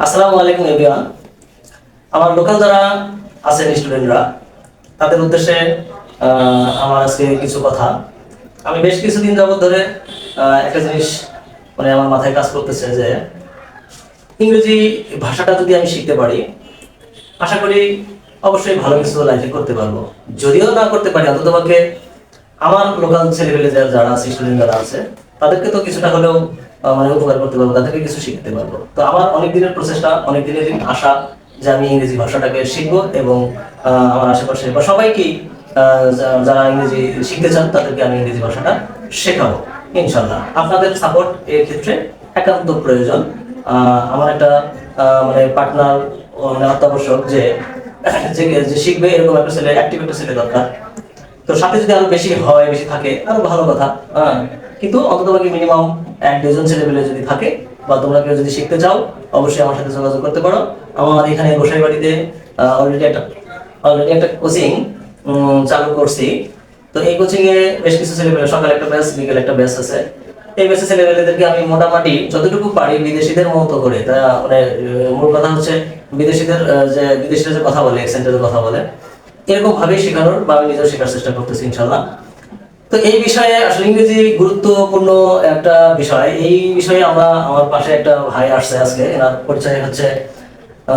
আসসালামু আলাইকুম এভরিওয়ান। আমার লোকাল যারা আছেন স্টুডেন্টরা, তাদের উদ্দেশ্যে আমার আজকে কিছু কথা। আমি বেশ কিছুদিন যাবত ধরে একটা জিনিস মানে আমার মাথায় কাজ করতেছে যে ইংরেজি ভাষাটা যদি আমি শিখতে পারি, আশা করি অবশ্যই ভালো কিছু লাইফে করতে পারবো। যদিও না করতে পারি, অন্ততপক্ষে আমার লোকাল ছেলেপেলে যারা আছে, স্টুডেন্ট যারা আছে, তাদেরকে তো কিছুটা হলেও মানে উপকার করতে পারবো, তাদেরকে কিছু শিখতে পারবো। তো আমার অনেক দিনের প্রচেষ্টা, অনেক দিনের আশা যে আমি ইংরেজি ভাষাটাকে শিখবো এবং আমার আশেপাশে বা সবাইকেই যারা ইংরেজি শিখতে চান তাদেরকে আমি ইংরেজি ভাষাটা শেখাবো ইনশাল্লাহ। আপনাদের সাপোর্ট এর ক্ষেত্রে একান্ত প্রয়োজন। আমার একটা মানে পার্টনার মানে অত্যাবশ্যক, যে যে শিখবে এরকম একটা ছেলে, অ্যাক্টিভ একটা ছেলে দরকার। তো সাথে যদি আরো বেশি হয়, বেশি থাকে আরো ভালো কথা। হ্যাঁ, কিন্তু অন্ততপক্ষে মিনিমাম এক দুজন ছেলে পেলে যদি থাকে বা তোমরা কেউ যদি শিখতে চাও, অবশ্যই আমার সাথে যোগাযোগ করতে পারো। আমার এখানে গোসাইবাড়িতে অলরেডি একটা কোচিং চালু করছি। তো এই কোচিং এ বেশ কিছু ছেলে পেলে, সকালে একটা ব্যাচ, বিকেলে একটা ব্যাচ আছে। এই ব্যাচে ছেলেপেলেদেরকে আমি মোটামুটি যতটুকু পারি বিদেশিদের মতো করে, তা মানে মূল কথা হচ্ছে বিদেশিদের যে বিদেশিরা যে কথা বলে, অ্যাকসেন্টে কথা বলে, এরকম ভাবে শেখানোর বা আমি নিজেও শেখার চেষ্টা করতেছি ইনশাল্লাহ। তো এই বিষয়ে আসলে ইংরেজি গুরুত্বপূর্ণ একটা বিষয়। এই বিষয়ে আমার পাশে একটা ভাই আসছে আজকে, এনার পরিচয় হচ্ছে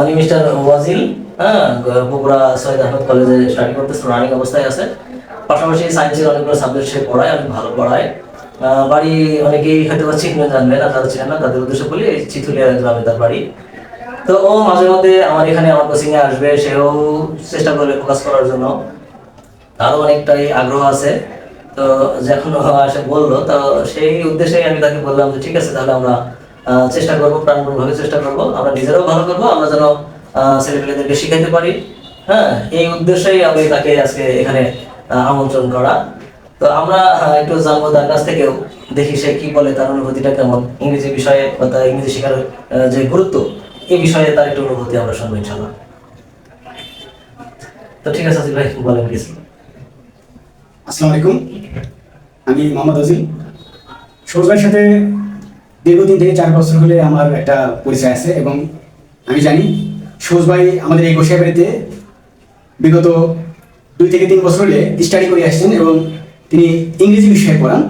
উনি মিস্টার ওয়াজিল। হ্যাঁ, বগুড়া সৈয়দ আহমেদ কলেজে স্টাডি করতেছে, রানিং অবস্থায় আছে। পাশাপাশি সায়েন্সের অনেকগুলো সাবজেক্ট সে পড়ায়, অনেক ভালো পড়ায়। বাড়ি অনেকেই হয়তো বা চিনবেন, জানবেন, আর যারা চিনেন না তাদের উদ্দেশ্যে বলি, এই চিথুলিয়া গ্রামে তার বাড়ি। তো ও মাঝে মধ্যে আমার এখানে আমার কোচিং এ আসবে, সেও চেষ্টা করবে ফোকাস করার জন্য, তারও অনেকটাই আগ্রহ আছে। তো যখন ও আসে বললো, তো সেই উদ্দেশ্যে আমি তাকে বললাম যে ঠিক আছে, তাহলে আমরা চেষ্টা করবো, প্রাণপণভাবে চেষ্টা করবো, আমরা নিজেরাও ভালো করবো, আমরা যেন ছেলেপেলেদেরকে শিখাইতে পারি। হ্যাঁ, এই উদ্দেশ্যেই আমি তাকে আজকে এখানে আমন্ত্রণ করা। তো আমরা একটু জানবো তার কাছ থেকেও, দেখি সে কি বলে, তার অনুভূতিটা কেমন ইংরেজি বিষয়ে বা তার ইংরেজি শেখার যে গুরুত্ব, এই বিষয়ে তার একটু অনুভূতি আমরা শুনবো ইনশাল্লাহ। তো ঠিক আছে আসিফ ভাই, বলেন কিছু। আসসালামু আলাইকুম। আমি মোহাম্মদ আজিল। সবুজ ভাইয়ের সাথে দীর্ঘদিন থেকে 4 বছর হলে আমার একটা পরিচয় আছে এবং আমি জানি সবুজ ভাই আমাদের এই গোসাইবাড়িতে বিগত 2 থেকে 3 বছর হলে স্টাডি করে আসছেন এবং তিনি ইংরেজি বিষয়ে পড়ান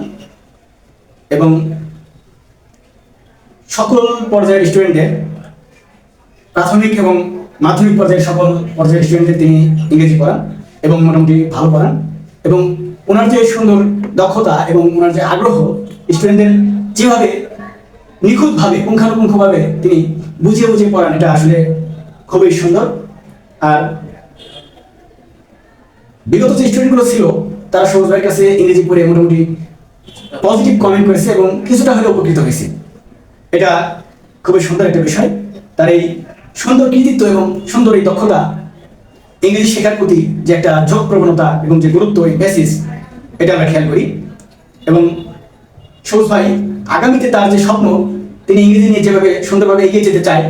এবং সকল পর্যায়ের স্টুডেন্টদের, প্রাথমিক এবং মাধ্যমিক পর্যায়ের সকল পর্যায়ের স্টুডেন্টদের তিনি ইংরেজি পড়ান এবং মোটামুটি ভালো পড়ান। এবং ওনার যে সুন্দর দক্ষতা এবং ওনার যে আগ্রহ, স্টুডেন্টদের যেভাবে নিখুঁতভাবে পুঙ্খানুপুঙ্খভাবে তিনি বুঝিয়ে বুঝিয়ে পড়ান, এটা আসলে খুবই সুন্দর। আর বিগত যে স্টুডেন্টগুলো ছিল, তারা সবুজ ভাইয়ের কাছে ইংরেজি পড়ে মোটামুটি পজিটিভ কমেন্ট করেছে এবং কিছুটা হলে উপকৃত হয়েছে। এটা খুবই সুন্দর একটা বিষয়। তার এই সুন্দর কৃতিত্ব এবং সুন্দর এই দক্ষতা, ইংরেজি শেখার প্রতি যে একটা ঝোঁক প্রবণতা এবং যে গুরুত্ব, এই বেসিস, এটা আমরা খেয়াল করি। এবং সবুজ ভাই আগামীতে তার যে স্বপ্ন, তিনি ইংরেজি নিয়ে যেভাবে সুন্দরভাবে এগিয়ে যেতে চায়,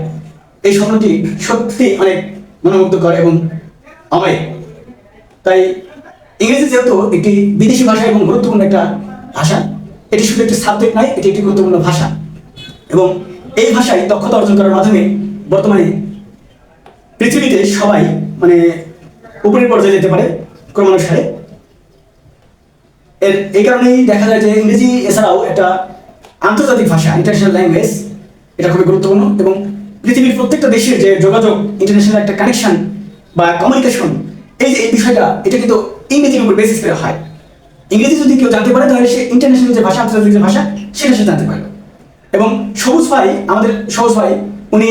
এই স্বপ্নটি সত্যি অনেক মনোমুগ্ধকর এবং অমায়িক। তাই ইংরেজি যেহেতু একটি বিদেশি ভাষা এবং গুরুত্বপূর্ণ একটা ভাষা, এটি শুধু একটি সাবজেক্ট নয়, এটি একটি গুরুত্বপূর্ণ ভাষা। এবং এই ভাষায় দক্ষতা অর্জন করার মাধ্যমে বর্তমানে পৃথিবীতে সবাই মানে উপরের পর্যায়ে যেতে পারে ক্রমানুসারে। এই কারণেই দেখা যায় যে ইংরেজি এছাড়াও একটা আন্তর্জাতিক ভাষা, ইন্টারন্যাশনাল ল্যাঙ্গুয়েজ, এটা খুবই গুরুত্বপূর্ণ। এবং পৃথিবীর প্রত্যেকটা দেশের যে যোগাযোগ, ইন্টারন্যাশনাল একটা কানেকশন বা কমিউনিকেশন, এই যে এই বিষয়টা, এটা কিন্তু ইংরেজির উপর বেসিস করে হয়। ইংরেজি যদি কেউ জানতে পারে, তাহলে সে ইন্টারন্যাশনাল যে ভাষা, আন্তর্জাতিক যে ভাষা, সেটা সে জানতে পারবে। এবং সবুজ ভাই, আমাদের সবুজ ভাই, উনি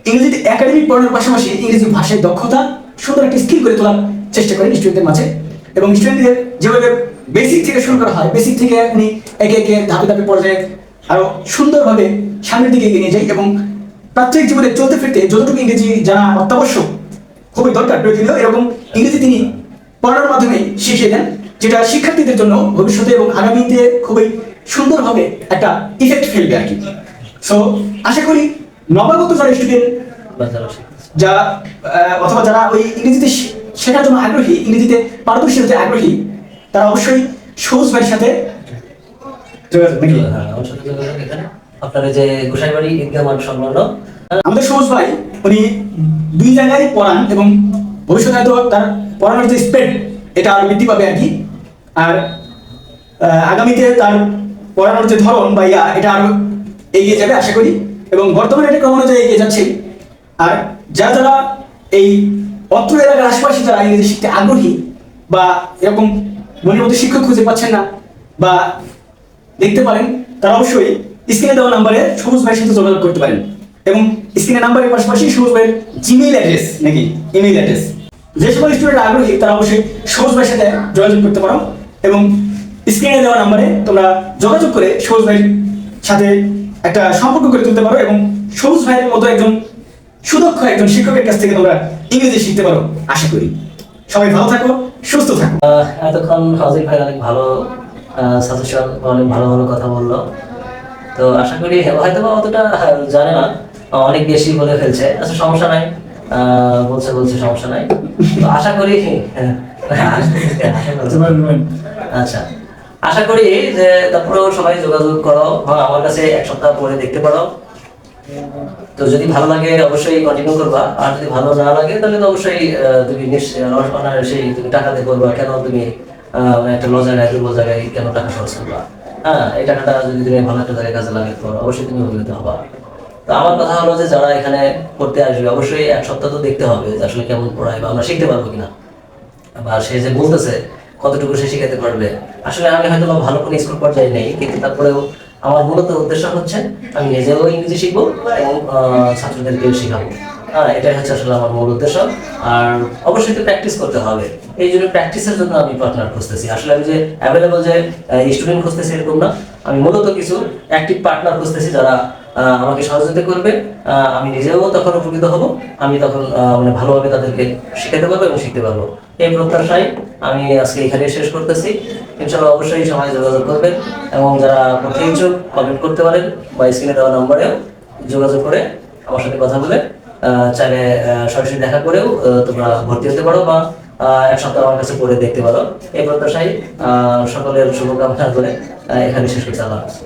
ইংরেজিতে একাডেমিক পড়ানোর পাশাপাশি ইংরেজি ভাষায় দক্ষতা, সুন্দর একটা স্কিল করে তোলার চেষ্টা করেন স্টুডেন্টদের মাঝে। এবং স্টুডেন্টদের যেভাবে বেসিক থেকে শুরু করা হয়, বেসিক থেকে উনি একে একে ধাপে ধাপে পর্যায়ে আরো সুন্দরভাবে সামনের দিকে এগিয়ে নিয়ে যায়। এবং প্রাত্যহিক জীবনে চলতে ফিরতে যতটুকু ইংরেজি জানা অত্যাবশ্যক, খুবই দরকার, প্রয়োজনীয়, এরকম ইংরেজি তিনি পড়ানোর মাধ্যমে শিখিয়ে দেন, যেটা শিক্ষার্থীদের জন্য ভবিষ্যতে এবং আগামীতে খুবই সুন্দরভাবে একটা ইফেক্ট ফেলবে আর কি। সো আশা করি নবাগত যারা স্টুডেন্ট, যারা অথবা যারা ওই ইংরেজিতে শেখার জন্য আগ্রহী, ইংরেজিতে পারদর্শী হতে আগ্রহী, তারা অবশ্যই সবুজ ভাইয়ের সাথে যোগাযোগ। হ্যাঁ, আমার সাথে যোগাযোগ এখানে আপনার যে গোসাইবাড়ি ঈদগাহ মাঠ সংলগ্ন আমাদের সবুজ ভাই উনি 2 জায়গায় পড়ান এবং ভবিষ্যতে হয়তো তার পড়ানোর যে স্পিড এটা আরো বৃদ্ধি পাবে আর কি। আর আগামীতে তার পড়ানোর যে ধরন বা এটা আরো এগিয়ে যাবে আশা করি, এবং বর্তমানে এটা ক্রম অনুযায়ী এগিয়ে যাচ্ছে। আর যারা যারা এই অত্র এলাকার আশেপাশে যারা ইংরেজি শিখতে আগ্রহী বা এরকম মনের মতো শিক্ষক খুঁজে পাচ্ছেন না বা দেখতে পারেন, তারা অবশ্যই স্ক্রিনে দেওয়া নাম্বারে সবুজ ভাইয়ের সাথে যোগাযোগ করতে পারেন। এবং স্ক্রিনের নাম্বারের পাশাপাশি সবুজ ভাইয়ের জিমেইল অ্যাড্রেস নাকি ইমেইল অ্যাড্রেস, যে সকল স্টুডেন্ট আগ্রহী তারা অবশ্যই সবুজ ভাইয়ের সাথে যোগাযোগ করতে পারো এবং স্ক্রিনে দেওয়া নাম্বারে তোমরা যোগাযোগ করে সবুজ ভাইয়ের সাথে একটা সম্পর্ক করে তুলতে পারো এবং সবুজ ভাইয়ের মতো একজন সুদক্ষ একজন শিক্ষকের কাছ থেকে তোমরা ইংরেজি শিখতে পারো আশা করি। সবাই ভালো থাকো, সুস্থ থাকো। এতক্ষণ হাজির ভাই অনেক ভালো সাজেশন, অনেক ভালো ভালো কথা বললো। তো আশা করি হয়তো বা অতটা জানে না, অনেক বেশি বলে ফেলছে। আচ্ছা সমস্যা নাই, বলছে বলছে সমস্যা নাই। তো আশা করি আচ্ছা আশা করি যে তারপরেও সবাই যোগাযোগ করো, আমার কাছে 1 সপ্তাহ পরে দেখতে পারো। তো যদি ভালো লাগে অবশ্যই কন্টিনিউ করবা, আর যদি ভালো না লাগে তাহলে তো অবশ্যই তুমি সেই তুমি টাকাতে করবা। কেন তুমি একটা লো জায়গায় দুর্বল জায়গায় কেন টাকা খরচ করবা? হ্যাঁ, এই টাকাটা যদি তুমি ভালো একটা জায়গায় কাজে লাগাতে পারো অবশ্যই তুমি উপকৃত হবা। তো আমার কথা হলো যে যারা এখানে পড়তে আসবে অবশ্যই 1 সপ্তাহ তো দেখতে হবে যে আসলে কেমন পড়ায় বা আমরা শিখতে পারবো কিনা, বা সে যে বলতেছে কতটুকু সে শিখাতে পারবে। আসলে আমি হয়তো বা ভালো কোনো স্কুল পর্যায়ে নেই, কিন্তু তারপরেও আমার মূলত উদ্দেশ্য হচ্ছে আমি নিজেও ইংরেজি শিখবো এবং ছাত্রদেরকেও শেখাবো। এটাই হচ্ছে আসলে আমার মূল উদ্দেশ্য। আর অবশ্যই তো প্র্যাকটিস করতে হবে, এই জন্য প্র্যাকটিসের জন্য আমি পার্টনার খুঁজতেছি। আসলে আমি যে অ্যাভেলেবল যে স্টুডেন্ট খুঁজতেছি এরকম না, আমি মূলত কিছু অ্যাক্টিভ পার্টনার খুঁজতেছি যারা আমাকে সহযোগিতা করবে। আমি নিজেও তখন উপকৃত হব, আমি তখন মানে ভালোভাবে তাদেরকে শেখাতে পারবো এবং শিখতে পারবো। এই প্রত্যাশায় আমি আজকে এখানে শেষ করতেছি। ইনশাআল্লাহ অবশ্যই সবাই যোগাযোগ করবেন এবং যারা পড়তে ইচ্ছুক কমেন্ট করতে পারেন বা স্ক্রিনে দেওয়া নম্বরেও যোগাযোগ করে আমার সাথে কথা বলে চাইলে সরাসরি দেখা করেও তোমরা ভর্তি হতে পারো বা 1 সপ্তাহ আমার কাছে পড়ে দেখতে পারো। এই প্রত্যাশায় সকলের শুভকামনা করে এখানে শেষ করতে আল্লাহ হাফেজ।